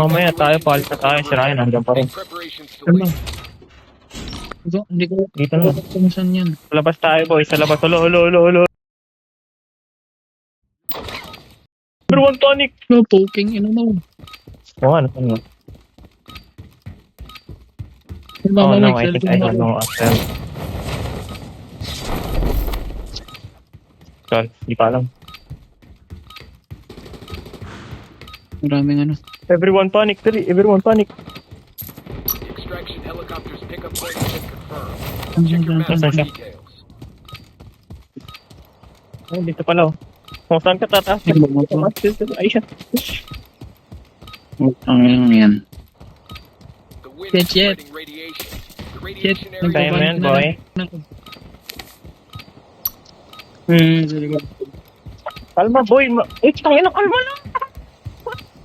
Mamaya tayo, palit na tayo. Si Ryan, nandiyan pa rin. Preparations to Ano? leave. Ito, hindi ko Dito na. kung saan yan. Sa labas tayo, boy. Sa labas. Ulo. Number 1 tonic. No, poking, mo. Oo, ano mo? Oh no, I think I don't know after. Sorry, di pa alam. Maraming ano. Everyone panic, everyone panic. Extraction helicopters pickup point has been confirmed. Ano Check your ba? map for Saan siya? details. Oh, dito pala oh. Kung saan ka tataas? Ay siya. Ang lang yan. The wind Jet, is jet. spreading radiation. The Jet, radiation area Kaya mo yan, nagbabalik na boy. lang. Sige ko. Kalma, boy. Tangin na, kalma lang.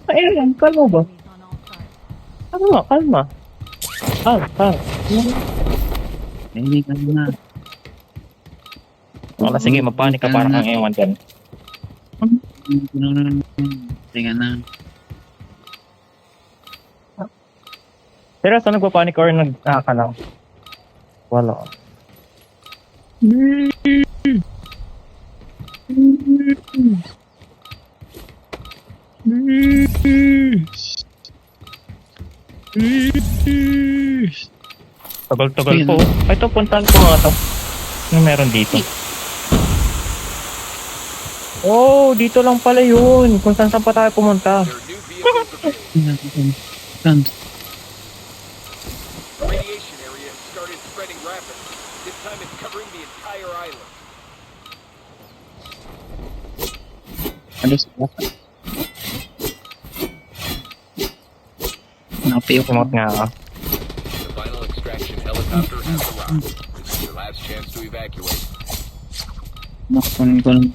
Ayun, kalma ba? Kalma. Kalma. Hindi ka na. Wala, sige, mapanik ka parang ang ewan dyan. Teka na. Pero saan nagpapanik or nagkakalaw? Wala. Tagal-tagal po. Ay, ito, puntahan ko nga ito. Ano meron dito? Oh, dito lang pala yun. Kung saan pa tayo pumunta. There are new vehicles available. Saan? The radiation area has started spreading rapidly. This time it's covering the entire island. Ano sa baka? Napiyo ko. Sumot nga ako. The final extraction helicopter has arrived. This is your last chance to evacuate. Nakunin ko lang.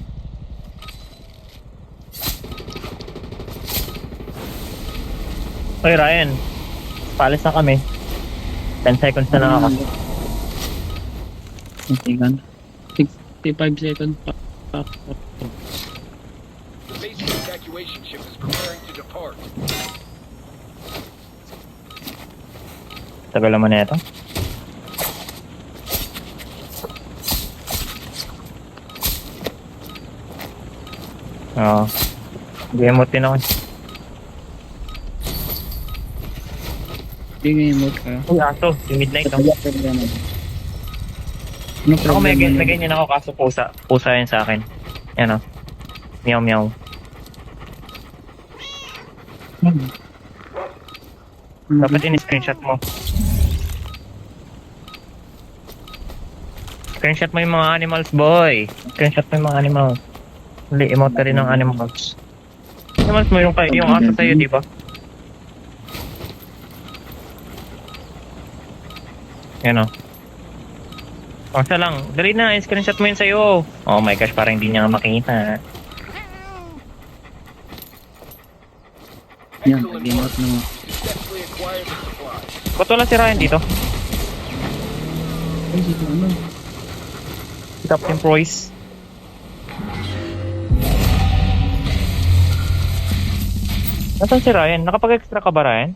Oy, Ryan. Palis na kami. 10 seconds na lang ako. Teka na. 65 seconds pa. The basic evacuation ship is preparing to depart. Tagal naman na ito. Oo. Gamot din ako. Hindi ngayon mo ka. Uy, aso. Yung midnight, no? Ano Ako may problema ganyan ako kaso pusa. Pusa yun sa akin. Yan o. Meow meow. Dapat in-screenshot mo. Screenshot mo yung mga animals, boy. Screenshot mo yung mga animals. Hindi, emote ka rin ng animals. Animals mo yung aso sa'yo, di ba? Yan o. Isa lang. Dali na, screenshot mo yun sa'yo. Oh my gosh, parang hindi niya makita. Yan, Excellent gamot work. na. Successfully acquired the supply. Ba't wala si Ryan dito? Ay, sige ano. Si Captain Proyce. Nasaan si Ryan? Nakapag-extra ka ba, Ryan?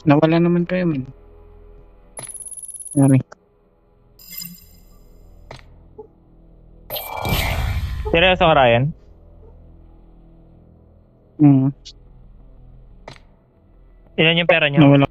Nawala naman kayo, man. Sorry. Seryoso ka, Ryan? Hmm. Ilan yung pera niyo? Nawala